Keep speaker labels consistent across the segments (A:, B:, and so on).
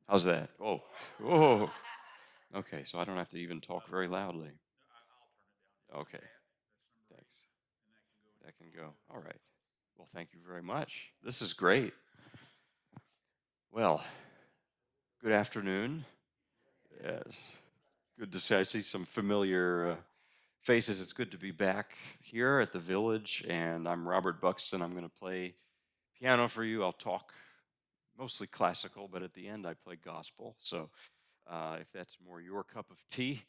A: How's that? Oh, oh. Okay, so I don't have to even talk very loudly. Okay, thanks. That can go. All right. Well, thank you very much. This is great. Well, good afternoon. Yes. Good to see. I see some familiar faces. It's good to be back here at the Village, and I'm Robert Buxton. I'm going to play piano for you. I'll talk mostly classical, but at the end I play gospel. So if that's more your cup of tea.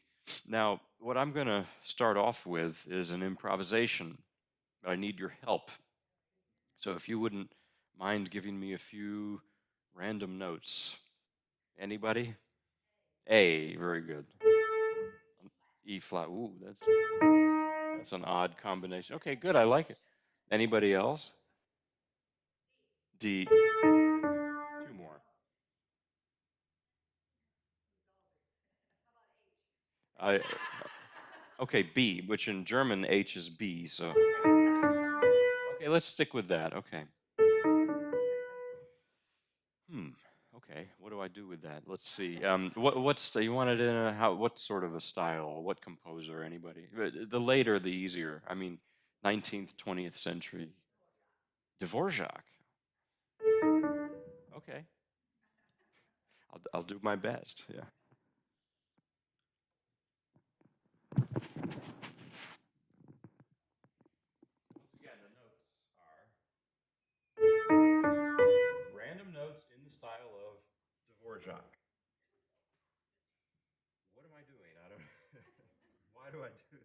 A: Now, what I'm going to start off with is an improvisation, but I need your help. So if you wouldn't mind giving me a few random notes. Anybody? A, very good. E flat. Ooh, that's an odd combination. Okay, good. I like it. Anybody else? D. Two more. I. Okay, B, which in German H is B. So okay, let's stick with that. Okay. Hmm. Okay. What do I do with that? Let's see. What's you wanted in a how? What sort of a style? What composer? Anybody? The later, the easier. I mean, 19th, 20th century. Dvorak. Okay. I'll do my best. Yeah. Once again, the notes are random notes in the style of Dvorak. What am I doing? I don't. Why do I do this?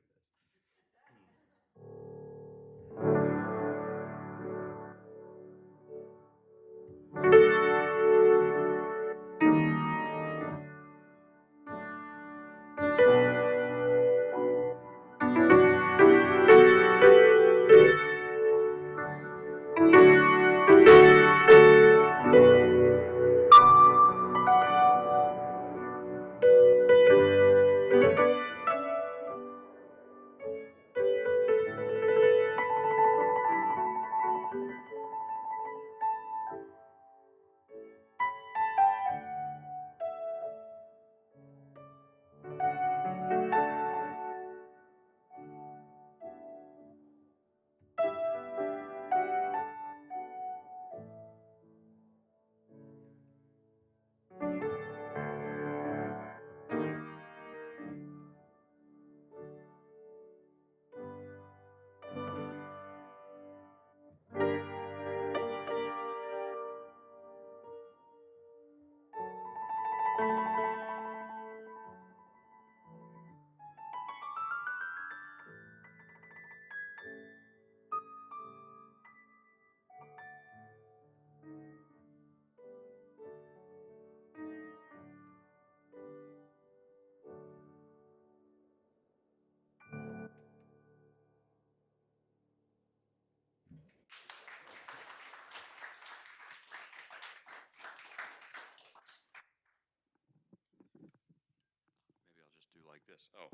A: Maybe I'll just do like this. Oh.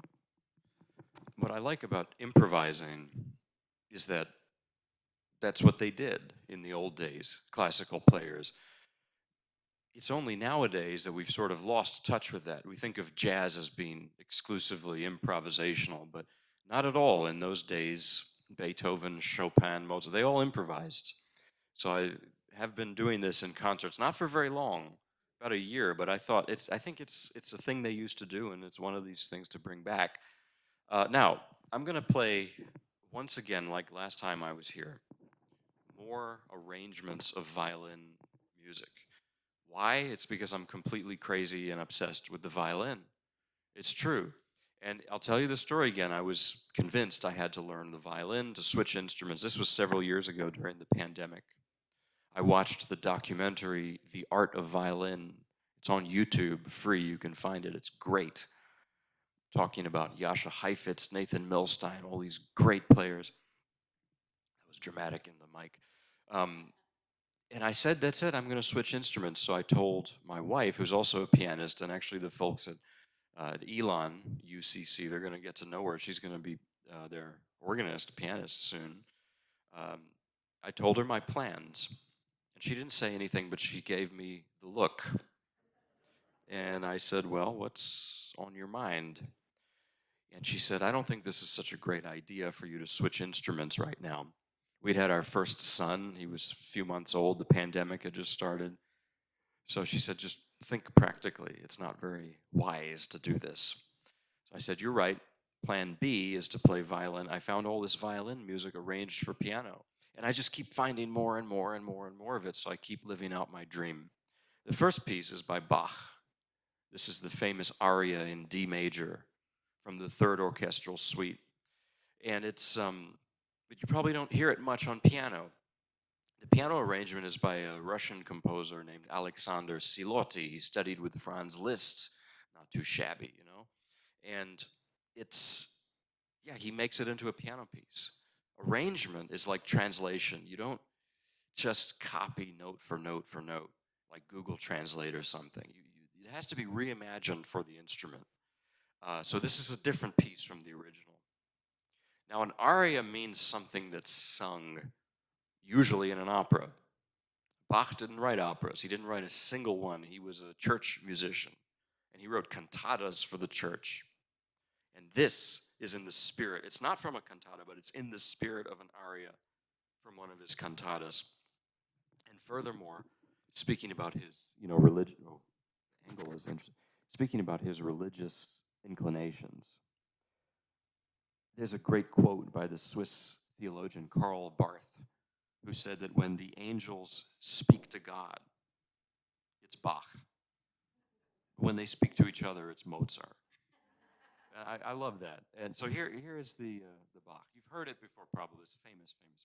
A: What I like about improvising is that that's what they did in the old days, classical players. It's only nowadays that we've sort of lost touch with that. We think of jazz as being exclusively improvisational, but not at all. In those days, Beethoven, Chopin, Mozart, they all improvised. So I have been doing this in concerts, not for very long, about a year, but I think it's a thing they used to do, and it's one of these things to bring back. Now, I'm going to play once again, like last time I was here, more arrangements of violin music. Why? It's because I'm completely crazy and obsessed with the violin. It's true. And I'll tell you the story again. I was convinced I had to learn the violin to switch instruments. This was several years ago during the pandemic. I watched the documentary, The Art of Violin. It's on YouTube, free. You can find it. It's great. Talking about Jascha Heifetz, Nathan Milstein, all these great players. That was dramatic in the mic. Um, and I said, that's it, I'm going to switch instruments. So I told my wife, who's also a pianist, and actually the folks at Elon UCC, they're going to get to know her. She's going to be their organist, pianist soon. Um, I told her my plans, and she didn't say anything, but she gave me the look. And I said, well, what's on your mind? And she said, I don't think this is such a great idea for you to switch instruments right now. We'd had our first son. He was a few months old. The pandemic had just started. So she said, just think practically. It's not very wise to do this. So I said, you're right. Plan B is to play violin. I found all this violin music arranged for piano. And I just keep finding more and more and more and more of it. So I keep living out my dream. The first piece is by Bach. This is the famous aria in D major from the Third Orchestral Suite. And but you probably don't hear it much on piano. The piano arrangement is by a Russian composer named Alexander Siloty. He studied with Franz Liszt, not too shabby, you know. And it's, yeah, he makes it into a piano piece. Arrangement is like translation. You don't just copy note for note for note, like Google Translate or something. It has to be reimagined for the instrument. So this is a different piece from the original. Now, an aria means something that's sung, usually in an opera. Bach didn't write operas. He didn't write a single one. He was a church musician, and he wrote cantatas for the church. And this is in the spirit. It's not from a cantata, but it's in the spirit of an aria from one of his cantatas. And furthermore, speaking about his, religion. Oh, angle is interesting. Speaking about his religious inclinations, there's a great quote by the Swiss theologian Karl Barth, who said that when the angels speak to God, it's Bach. When they speak to each other, it's Mozart. I love that. And so here is the Bach. You've heard it before, probably. It's a famous piece.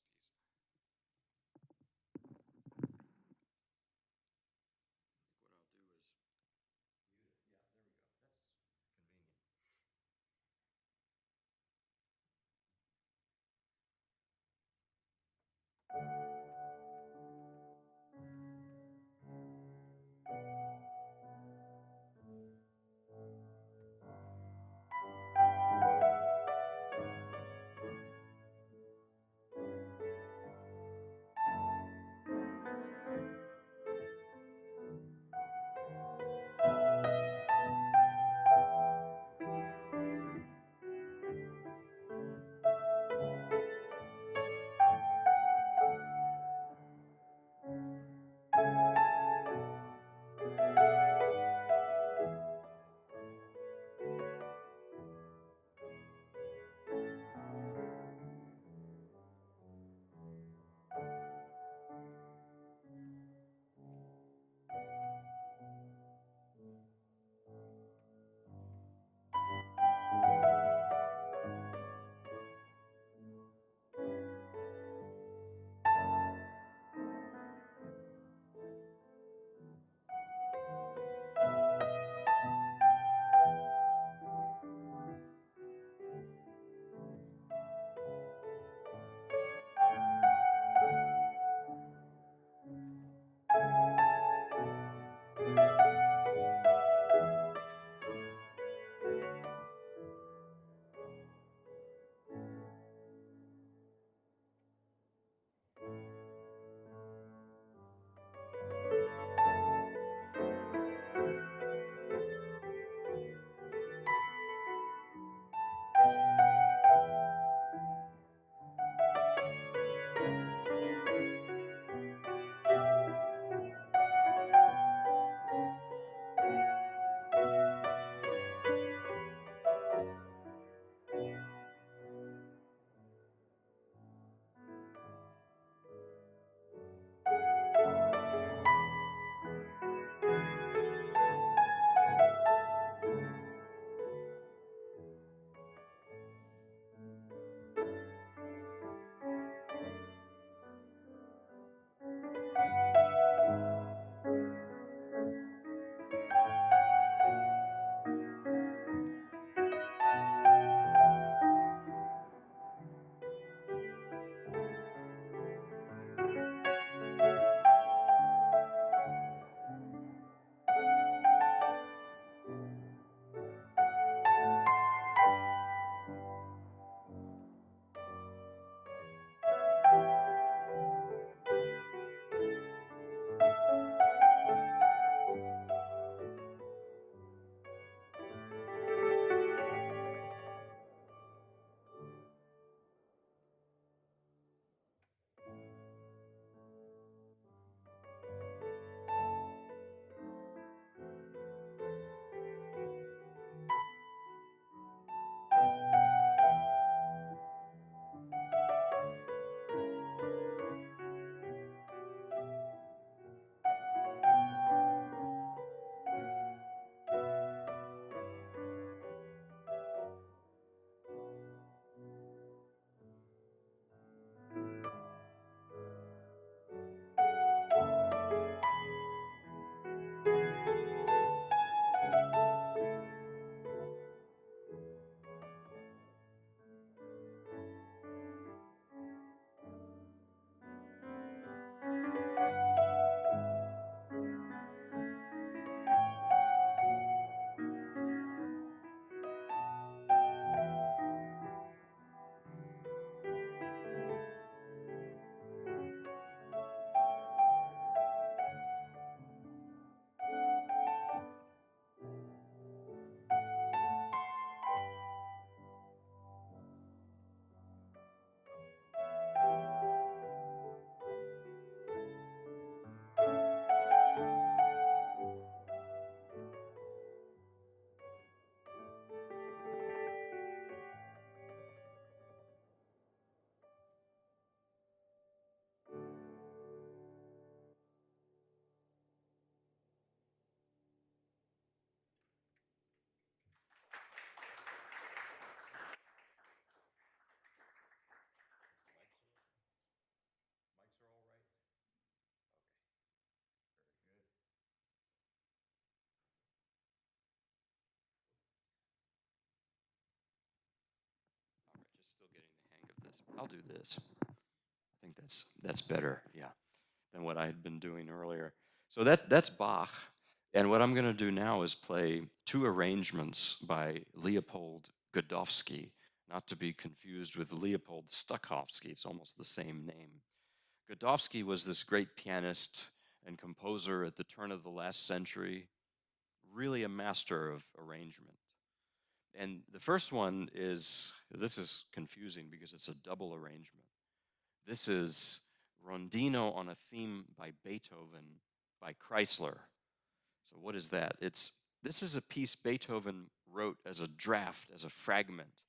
A: I'll do this. I think that's better, yeah, than what I had been doing earlier. So that's Bach. And what I'm going to do now is play two arrangements by Leopold Godowsky, not to be confused with Leopold Stokowski. It's almost the same name. Godowsky was this great pianist and composer at the turn of the last century, really a master of arrangement. And the first one is, this is confusing because it's a double arrangement. This is Rondino on a theme by Beethoven by Kreisler. So what is that? This is a piece Beethoven wrote as a draft, as a fragment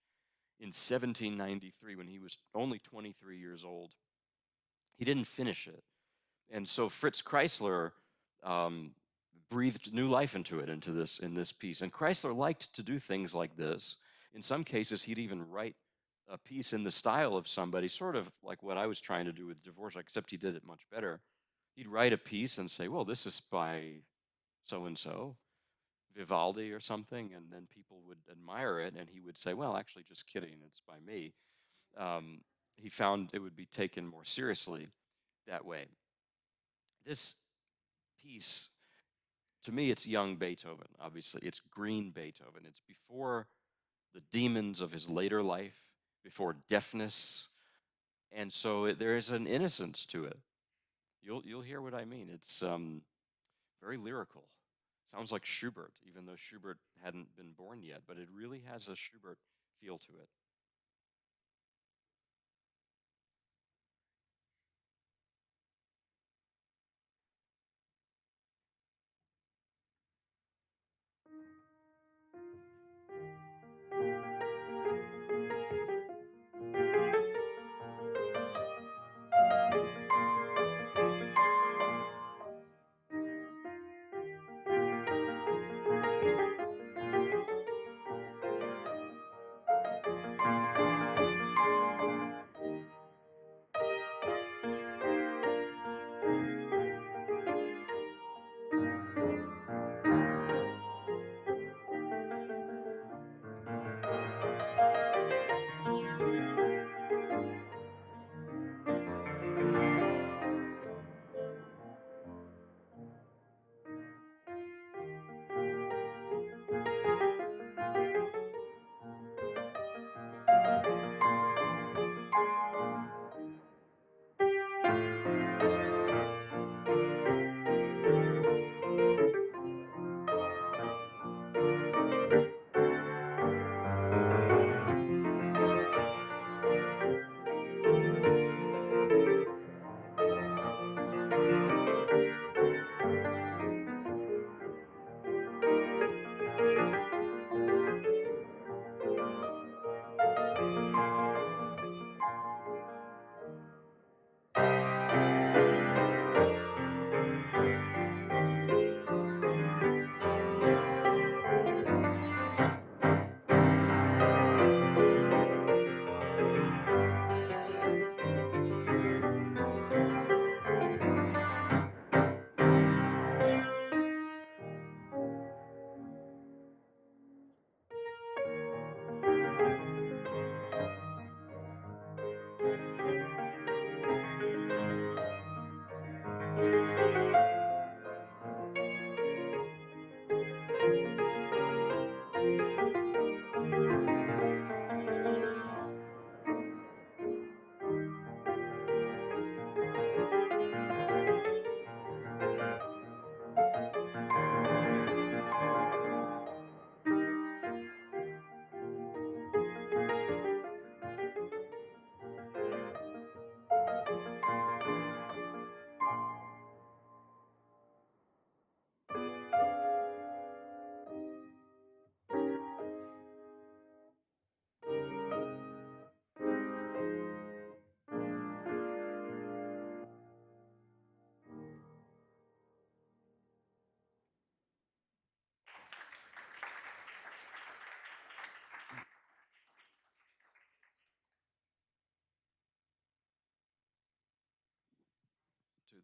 A: in 1793 when he was only 23 years old. He didn't finish it. And so Fritz Kreisler breathed new life into it, in this piece. And Kreisler liked to do things like this. In some cases, he'd even write a piece in the style of somebody, sort of like what I was trying to do with Dvorak, except he did it much better. He'd write a piece and say, well, this is by so-and-so, Vivaldi or something, and then people would admire it, and he would say, well, actually, just kidding, it's by me. He found it would be taken more seriously that way. This piece, to me, it's young Beethoven, obviously. It's green Beethoven. It's before the demons of his later life, before deafness. And so there is an innocence to it. You'll hear what I mean. It's very lyrical. Sounds like Schubert, even though Schubert hadn't been born yet, but it really has a Schubert feel to it.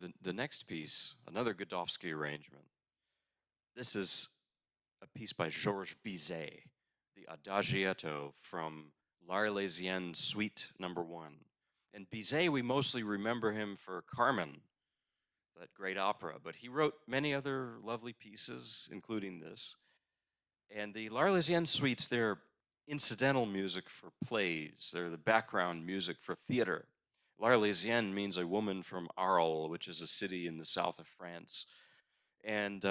A: To the next piece, another Godowsky arrangement. This is a piece by Georges Bizet, the Adagietto from L'Arlésienne Suite Number 1. And Bizet, we mostly remember him for Carmen, that great opera, but he wrote many other lovely pieces, including this. And the L'Arlésienne suites, they're incidental music for plays. They're the background music for theater. L'Arlésienne means a woman from Arles, which is a city in the south of France. And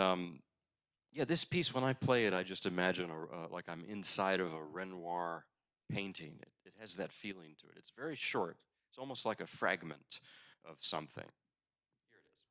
A: yeah, this piece, when I play it, I just imagine like I'm inside of a Renoir painting. It has that feeling to it. It's very short. It's almost like a fragment of something. Here it is.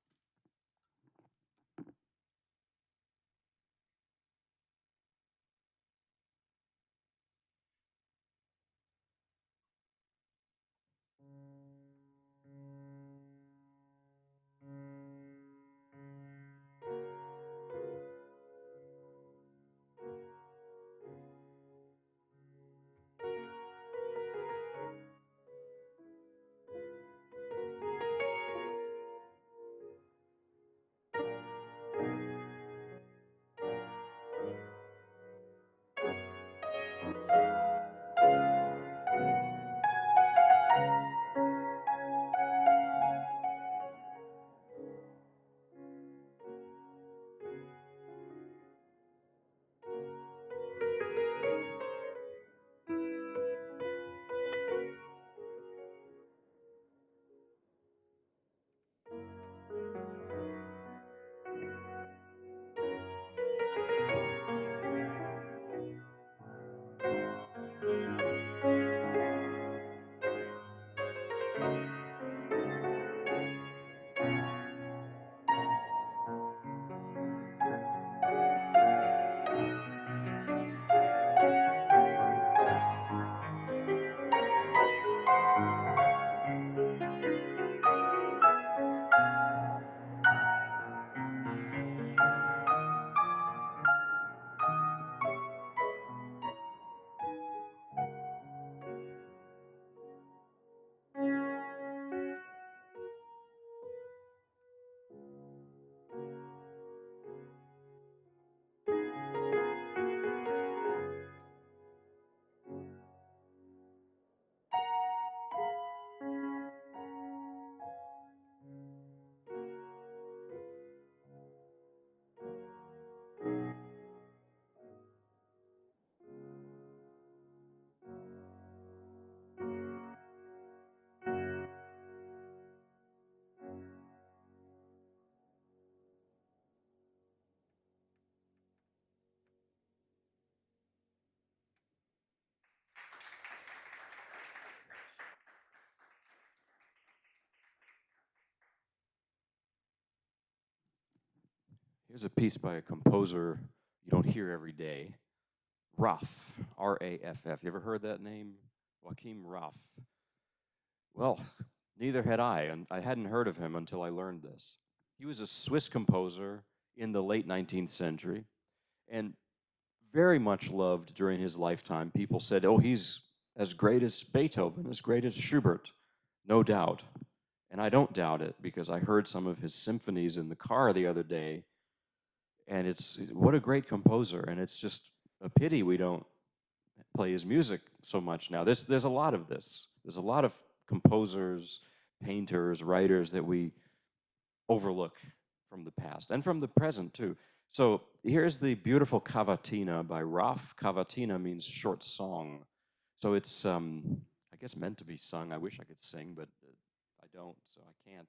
A: Here's a piece by a composer you don't hear every day. Raff, R-A-F-F. You ever heard that name? Joachim Raff. Well, neither had I, and I hadn't heard of him until I learned this. He was a Swiss composer in the late 19th century and very much loved during his lifetime. People said, oh, he's as great as Beethoven, as great as Schubert. No doubt. And I don't doubt it because I heard some of his symphonies in the car the other day, and it's what a great composer. And it's just a pity we don't play his music so much now. There's a lot of this. There's a lot of composers, painters, writers that we overlook from the past and from the present too. So here's the beautiful Cavatina by Raff. Cavatina means short song. So it's, I guess, meant to be sung. I wish I could sing, but I don't, so I can't.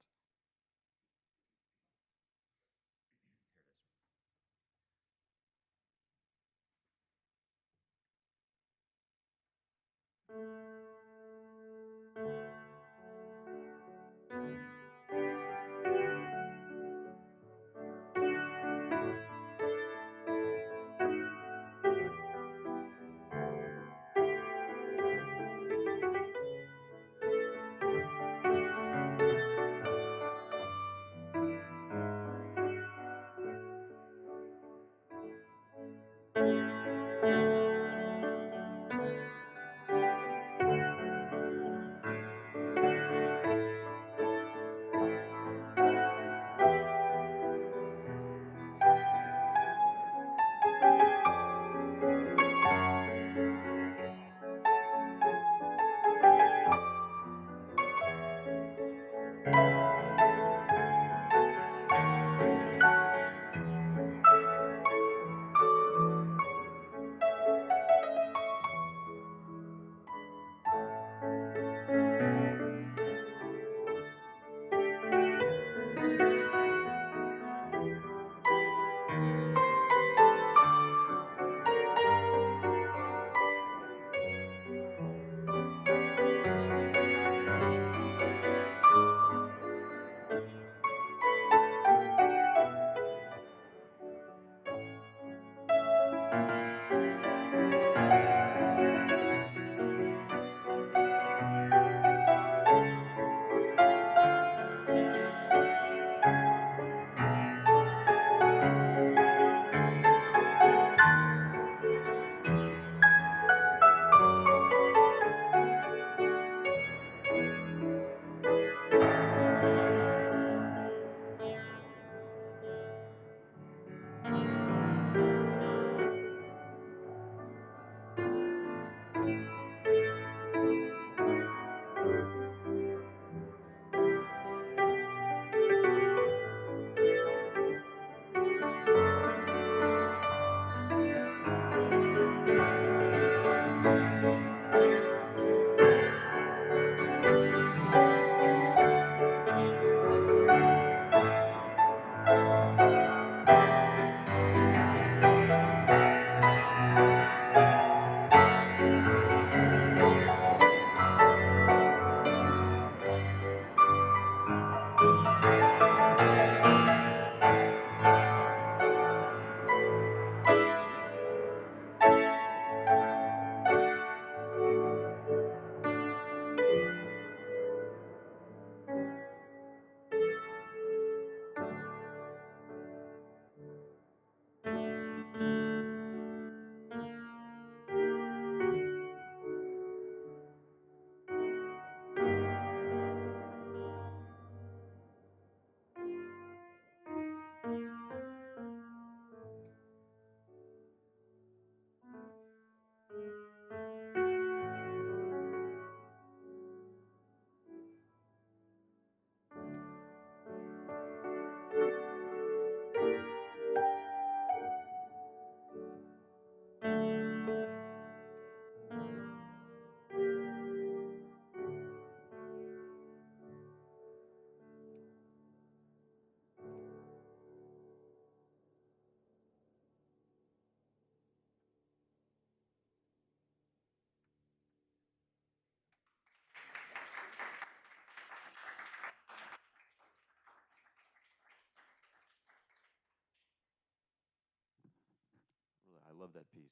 A: love that piece.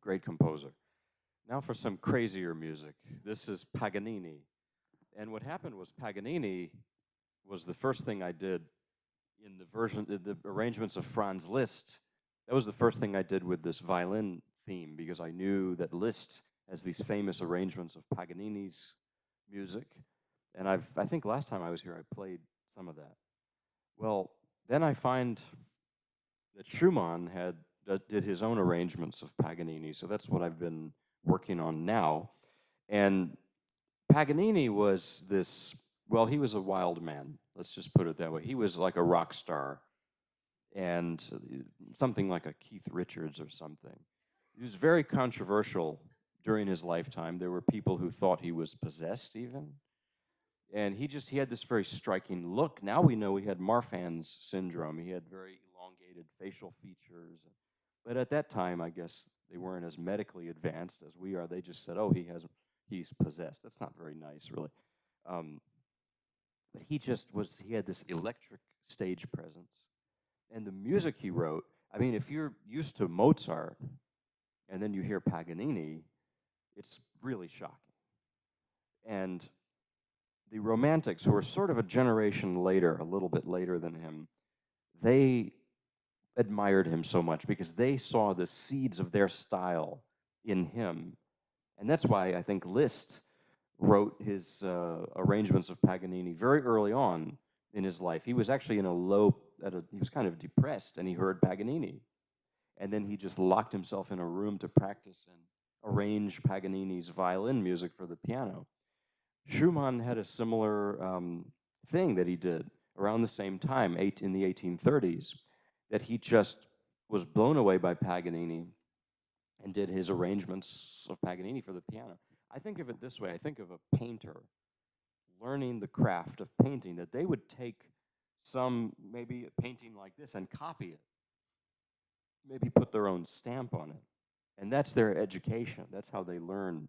A: Great composer. Now for some crazier music. This is Paganini. And what happened was Paganini was the first thing I did in the arrangements of Franz Liszt. That was the first thing I did with this violin theme because I knew that Liszt has these famous arrangements of Paganini's music. And I think last time I was here, I played some of that. Well, then I find that Schumann did his own arrangements of Paganini, so that's what I've been working on now. And Paganini was this, well, he was a wild man. Let's just put it that way. He was like a rock star and something like a Keith Richards or something. He was very controversial during his lifetime. There were people who thought he was possessed even. And he had this very striking look. Now we know he had Marfan's syndrome. He had very elongated facial features. But at that time, I guess they weren't as medically advanced as we are. They just said, oh, he's possessed. That's not very nice, really. But he had this electric stage presence. And the music he wrote, I mean, if you're used to Mozart and then you hear Paganini, it's really shocking. And the Romantics, who were sort of a generation later, a little bit later than him, they admired him so much because they saw the seeds of their style in him. And that's why I think Liszt wrote his arrangements of Paganini very early on in his life. He was actually he was kind of depressed, and he heard Paganini. And then he just locked himself in a room to practice and arrange Paganini's violin music for the piano. Schumann had a similar thing that he did around the same time, in the 1830s, that he just was blown away by Paganini and did his arrangements of Paganini for the piano. I think of it this way. I think of a painter learning the craft of painting, that they would take maybe a painting like this and copy it, maybe put their own stamp on it. And that's their education. That's how they learn,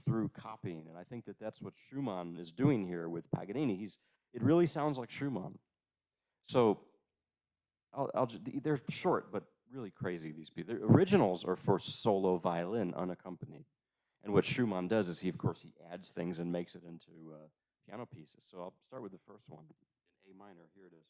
A: through copying. And I think that that's what Schumann is doing here with Paganini. It really sounds like Schumann. So they're short, but really crazy, these pieces. The originals are for solo violin, unaccompanied. And what Schumann does is he adds things and makes it into piano pieces. So I'll start with the first one in A minor. Here it is.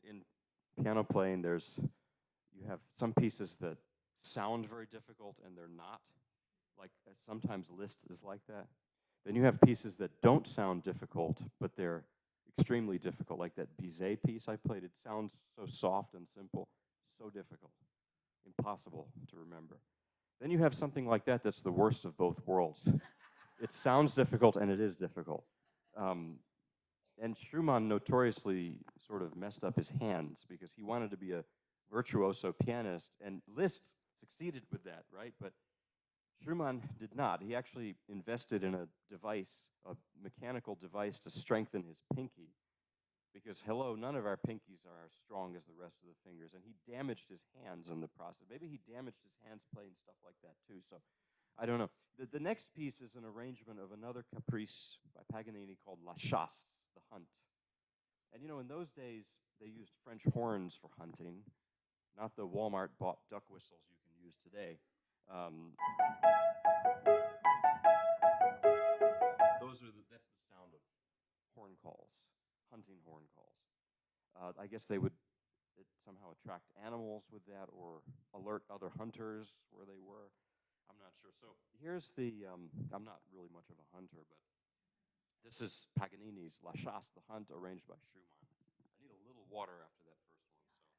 A: in piano playing, you have some pieces that sound very difficult and they're not. Like sometimes Liszt is like that. Then you have pieces that don't sound difficult, but they're extremely difficult, like that Bizet piece I played. It sounds so soft and simple, so difficult, impossible to remember. Then you have something like that that's the worst of both worlds. It sounds difficult and it is difficult. Um, and Schumann notoriously sort of messed up his hands because he wanted to be a virtuoso pianist, and Liszt succeeded with that, right? But Schumann did not. He actually invested in a device, a mechanical device to strengthen his pinky because, hello, none of our pinkies are as strong as the rest of the fingers, and he damaged his hands in the process. Maybe he damaged his hands playing stuff like that too, so I don't know. The next piece is an arrangement of another caprice by Paganini called La Chasse, the hunt. And in those days, they used French horns for hunting, not the Walmart bought duck whistles you can use today. Um, that's the sound of horn calls, hunting horn calls. I guess they would somehow attract animals with that or alert other hunters where they were. I'm not sure. So here's I'm not really much of a hunter, but this is Paganini's La Chasse, the Hunt, arranged by Schumann. I need a little water after that first one, so.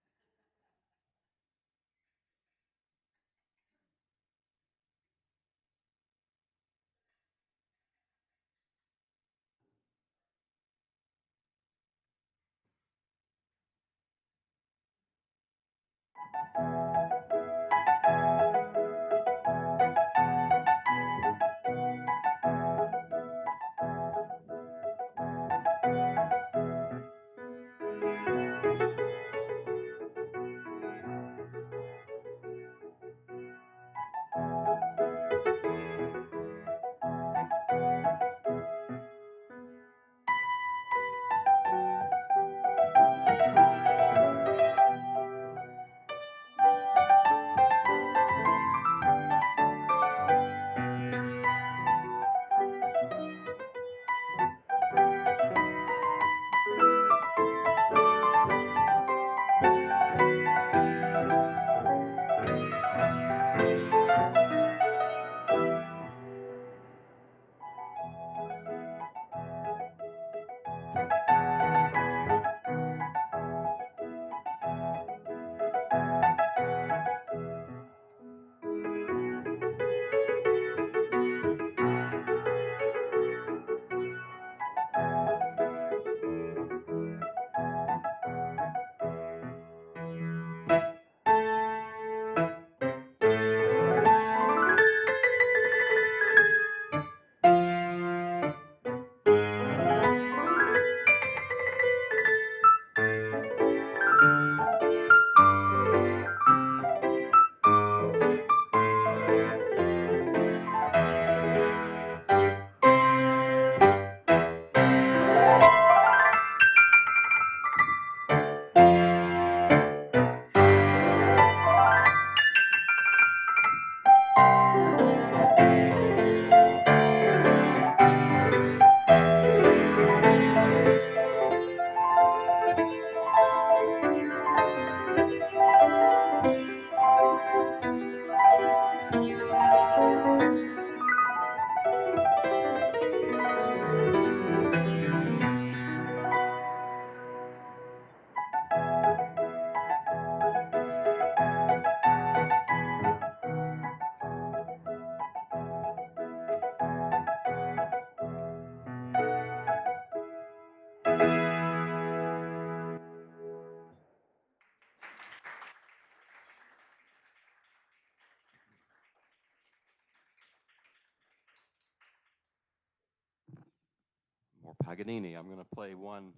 A: More Paganini. I'm going to play one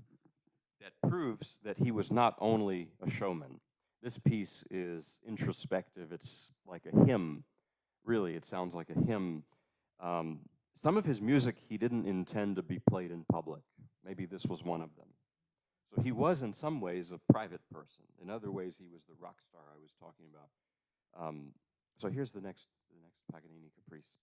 A: that proves that he was not only a showman. This piece is introspective. It's like a hymn. Really, it sounds like a hymn. Um, some of his music he didn't intend to be played in public. Maybe this was one of them. So he was, in some ways, a private person. In other ways, he was the rock star I was talking about. So here's the next Paganini Caprice.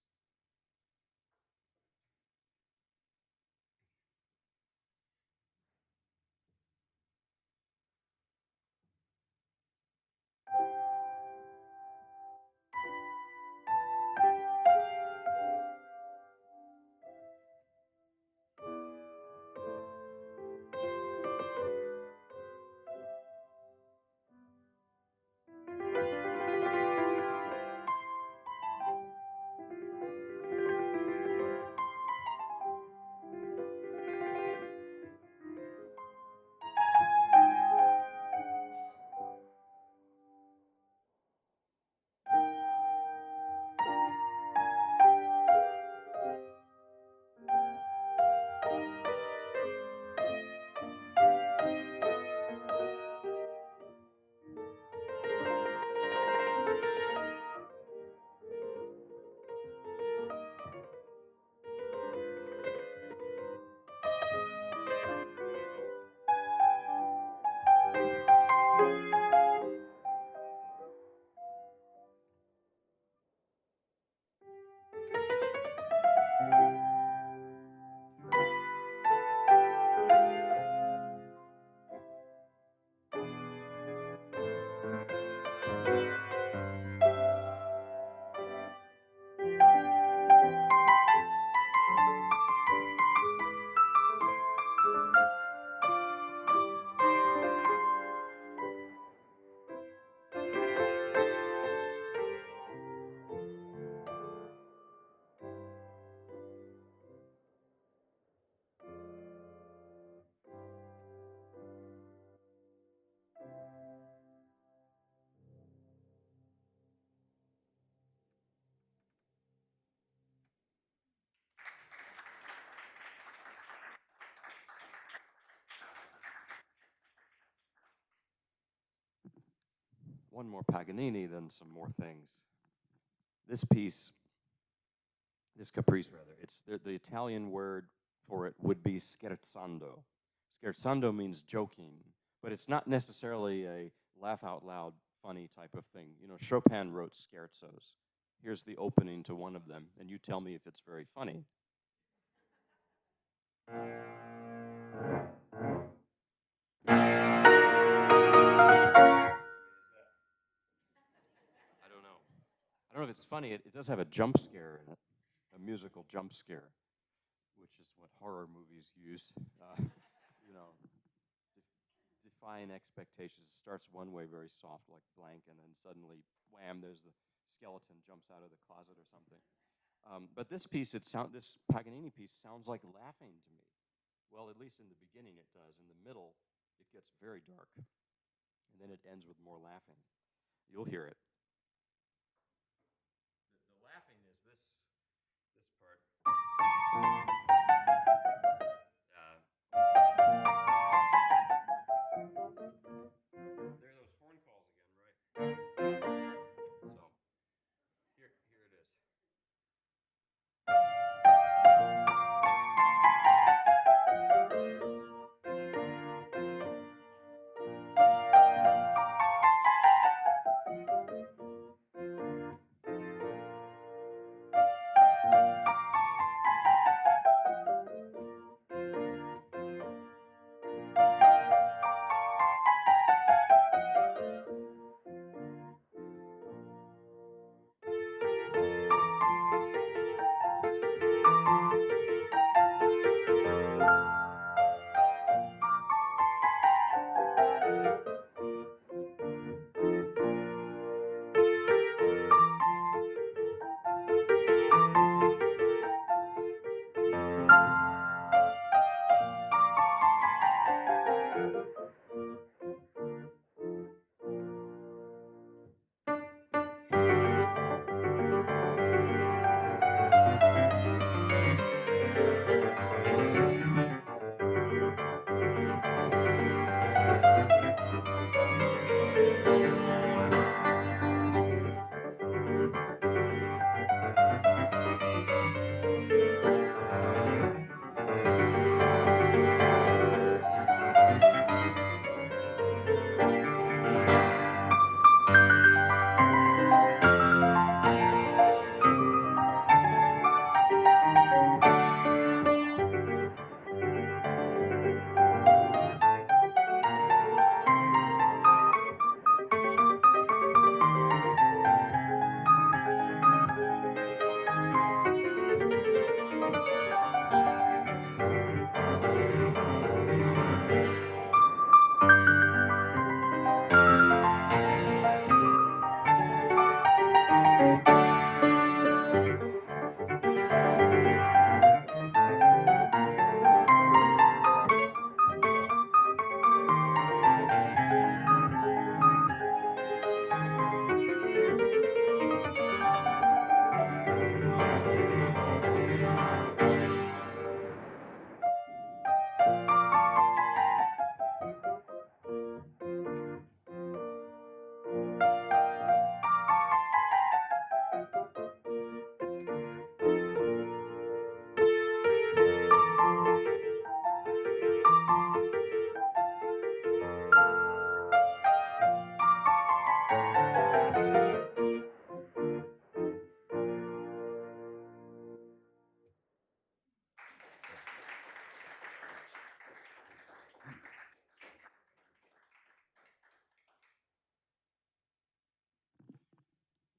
A: one more Paganini, then some more things. This piece, this caprice rather, it's the Italian word for it would be scherzando. Scherzando means joking, but it's not necessarily a laugh out loud funny type of thing. You know, Chopin wrote scherzos. Here's the opening to one of them, and you tell me if it's very funny. I don't know. I don't know if it's funny. It does have a jump scare in it, a musical jump scare, which is what horror movies use. You know, defying expectations. It starts one way, very soft, like blank, and then suddenly, wham! There's the skeleton jumps out of the closet or something. But this piece, this Paganini piece sounds like laughing to me. Well, at least in the beginning it does. In the middle, it gets very dark, and then it ends with more laughing. You'll hear it. The laughing is this part. There are those horn calls again, right? So here it is.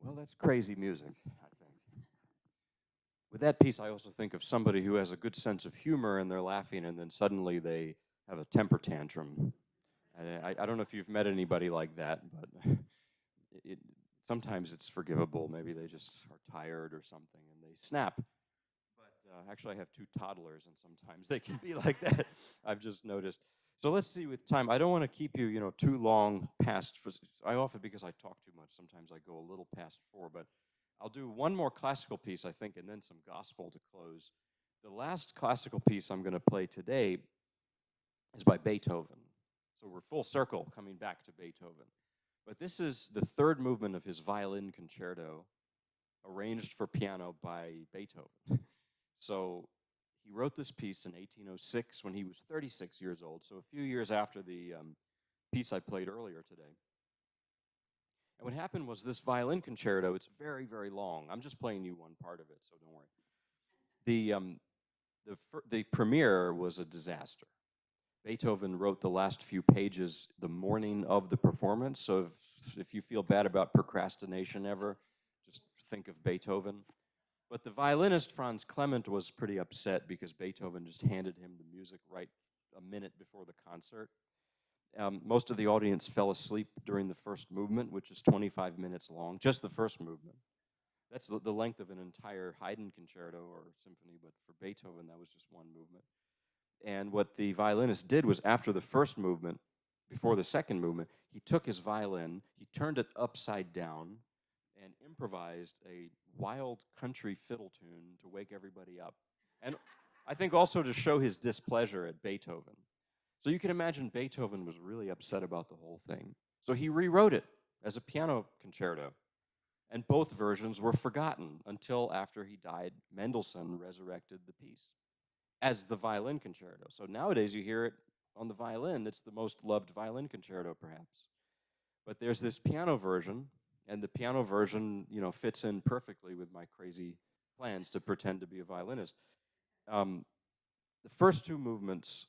A: Well, that's crazy music, I think. With that piece, I also think of somebody who has a good sense of humor and they're laughing, and then suddenly they have a temper tantrum. I don't know if you've met anybody like that, but it, sometimes it's forgivable. Maybe they just are tired or something and they snap. But actually, I have two toddlers, and sometimes they can be like that. I've just noticed. So let's see with time. I don't want to keep you, too long past. I often, because I talk too much, sometimes I go a little past 4. But I'll do one more classical piece, I think, and then some gospel to close. The last classical piece I'm going to play today is by Beethoven. So we're full circle coming back to Beethoven. But this is the third movement of his violin concerto, arranged for piano by Beethoven. So he wrote this piece in 1806 when he was 36 years old, so a few years after the piece I played earlier today. And what happened was this violin concerto, it's very, very long. I'm just playing you one part of it, so don't worry. The premiere was a disaster. Beethoven wrote the last few pages the morning of the performance, so if you feel bad about procrastination ever, just think of Beethoven. But the violinist, Franz Clement, was pretty upset because Beethoven just handed him the music right a minute before the concert. Most of the audience fell asleep during the first movement, which is 25 minutes long, just the first movement. That's the length of an entire Haydn concerto or symphony, but for Beethoven, that was just one movement. And what the violinist did was, after the first movement, before the second movement, he took his violin, he turned it upside down, and improvised a wild country fiddle tune to wake everybody up. And I think also to show his displeasure at Beethoven. So you can imagine Beethoven was really upset about the whole thing. So he rewrote it as a piano concerto. And both versions were forgotten until after he died. Mendelssohn resurrected the piece as the violin concerto. So nowadays you hear it on the violin. It's the most loved violin concerto, perhaps. But there's this piano version, and the piano version, fits in perfectly with my crazy plans to pretend to be a violinist. The first two movements,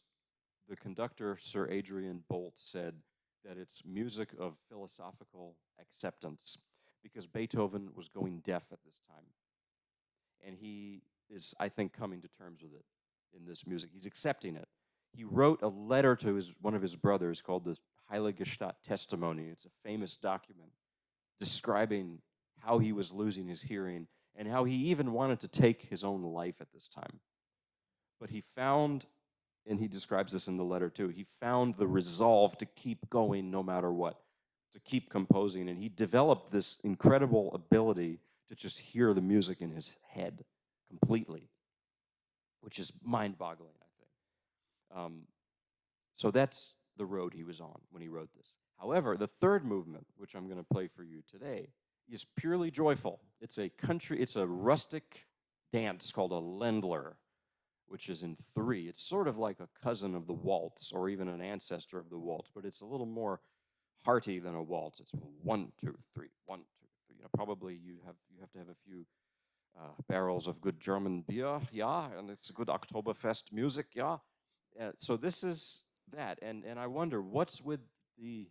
A: the conductor, Sir Adrian Bolt, said that it's music of philosophical acceptance, because Beethoven was going deaf at this time. And he is, I think, coming to terms with it in this music. He's accepting it. He wrote a letter to one of his brothers called the Heilige Stadt Testimony. It's a famous document describing how he was losing his hearing and how he even wanted to take his own life at this time. But he found, and he describes this in the letter too, he found the resolve to keep going no matter what, to keep composing. And he developed this incredible ability to just hear the music in his head completely, which is mind-boggling, I think. So that's the road he was on when he wrote this. However, the third movement, which I'm going to play for you today, is purely joyful. It's a rustic dance called a Ländler, which is in 3. It's sort of like a cousin of the waltz, or even an ancestor of the waltz, but it's a little more hearty than a waltz. It's 1, 2, 3, 1, 2, 3. Probably you have to have a few barrels of good German beer, yeah, and it's good Oktoberfest music, yeah. So this is that, and I wonder what's with the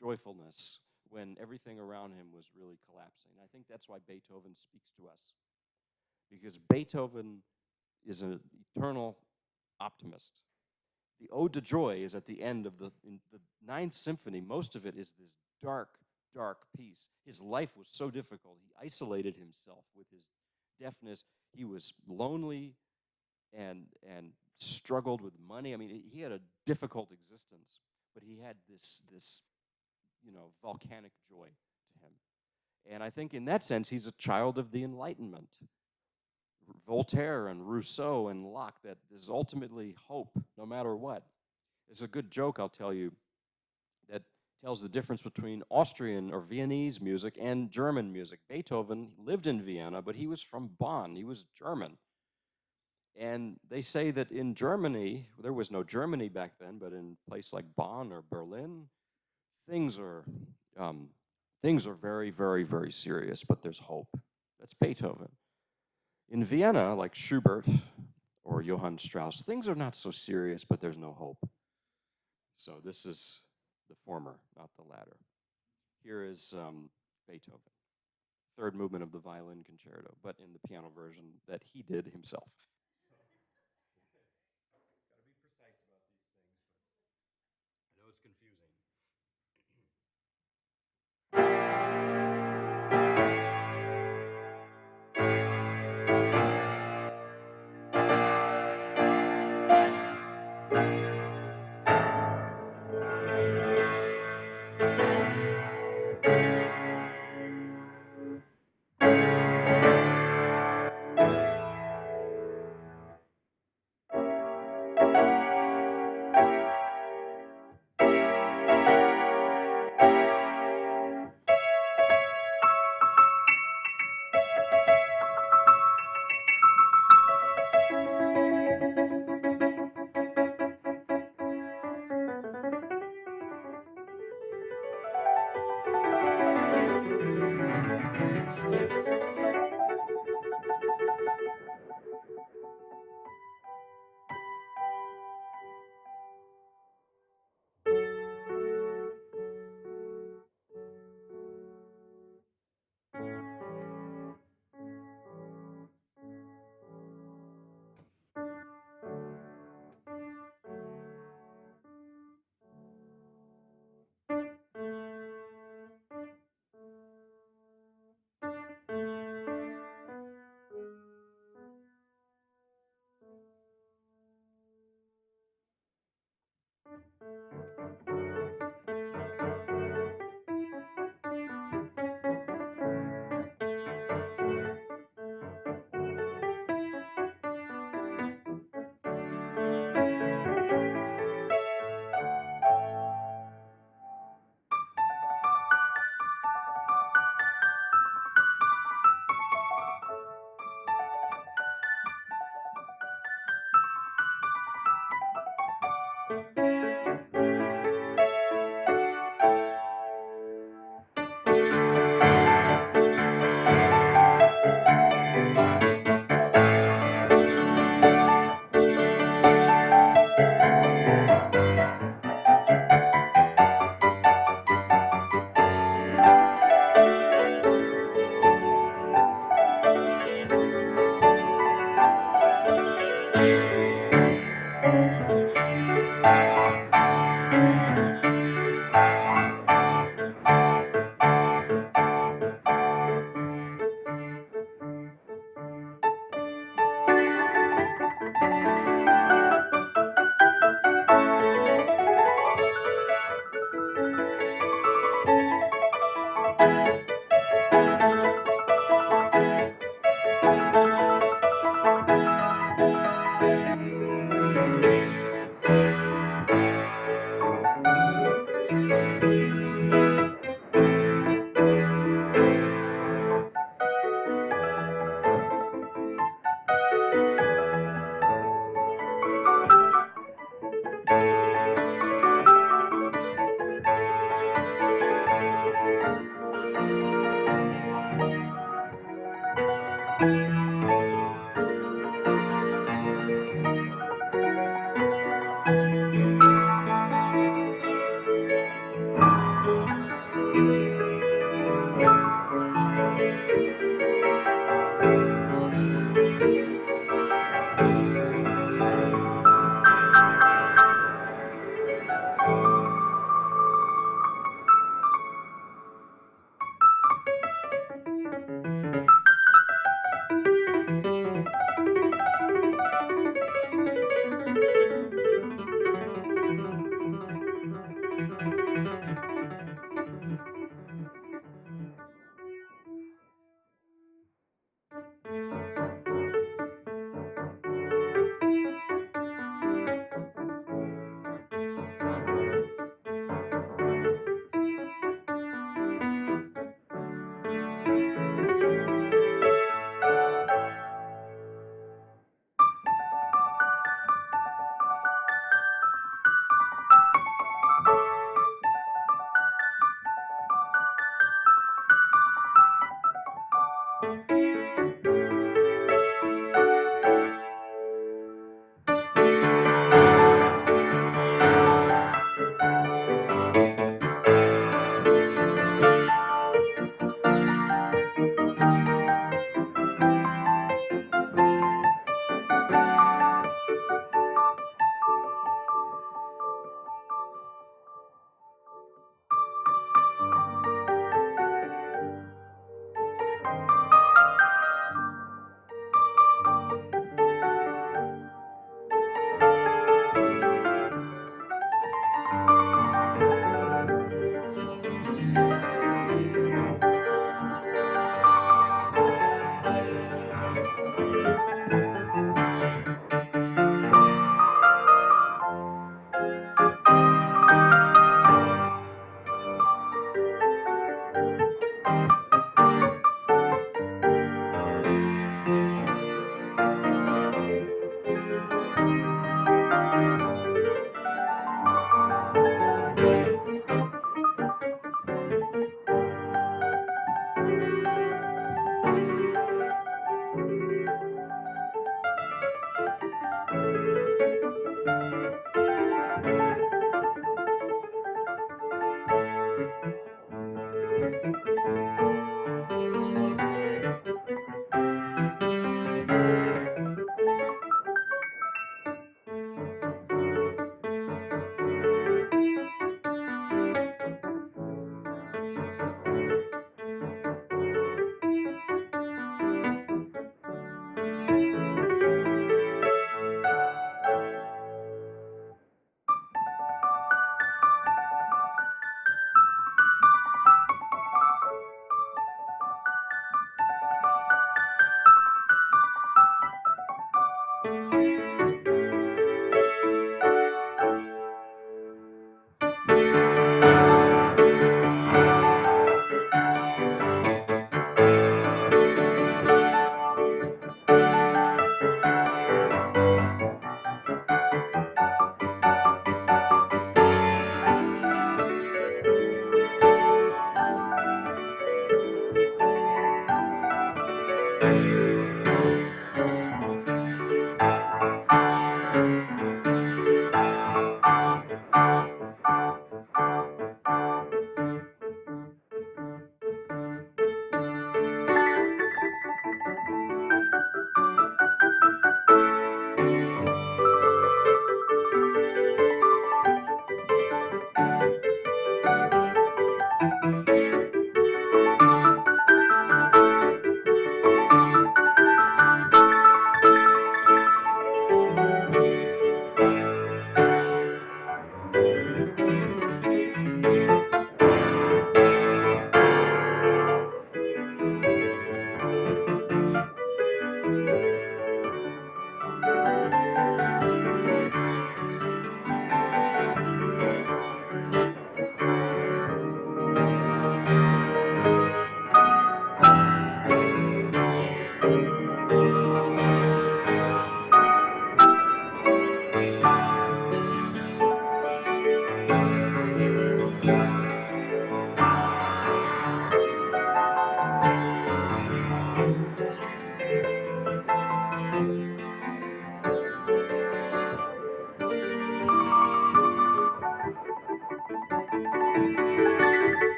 A: joyfulness when everything around him was really collapsing. I think that's why Beethoven speaks to us, because Beethoven is an eternal optimist. The Ode to Joy is at the end of the Ninth Symphony. Most of it is this dark, dark piece. His life was so difficult. He isolated himself with his deafness. He was lonely and struggled with money. I mean, he had a difficult existence, but he had this volcanic joy to him. And I think in that sense, he's a child of the Enlightenment. Voltaire and Rousseau and Locke, that there's ultimately hope no matter what. It's a good joke, I'll tell you, that tells the difference between Austrian or Viennese music and German music. Beethoven lived in Vienna, but he was from Bonn. He was German. And they say that in Germany, there was no Germany back then, but in a place like Bonn or Berlin, things are very, very, very serious, but there's hope. That's Beethoven. In Vienna, like Schubert or Johann Strauss, things are not so serious, but there's no hope. So this is the former, not the latter. Here is Beethoven, third movement of the violin concerto, but in the piano version that he did himself. Got to be precise about these things, but I know it's confusing.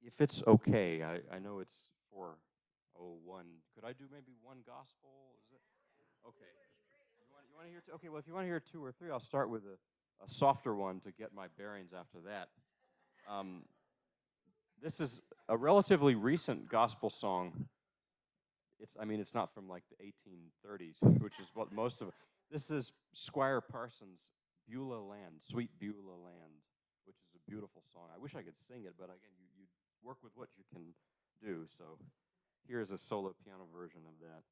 A: if it's okay, I know it's 4:01. Could I do maybe one gospel? Is it okay? You want to hear two? Okay, well, if you want to hear two or three, I'll start with a softer one to get my bearings after that. Um, this is a relatively recent gospel song. I mean, it's not from like the 1830s, which is what most of it. This is Squire Parsons' Beulah Land, Sweet Beulah Land, which is a beautiful song. I wish I could sing it, but again, you work with what you can do. So here's a solo piano version of that.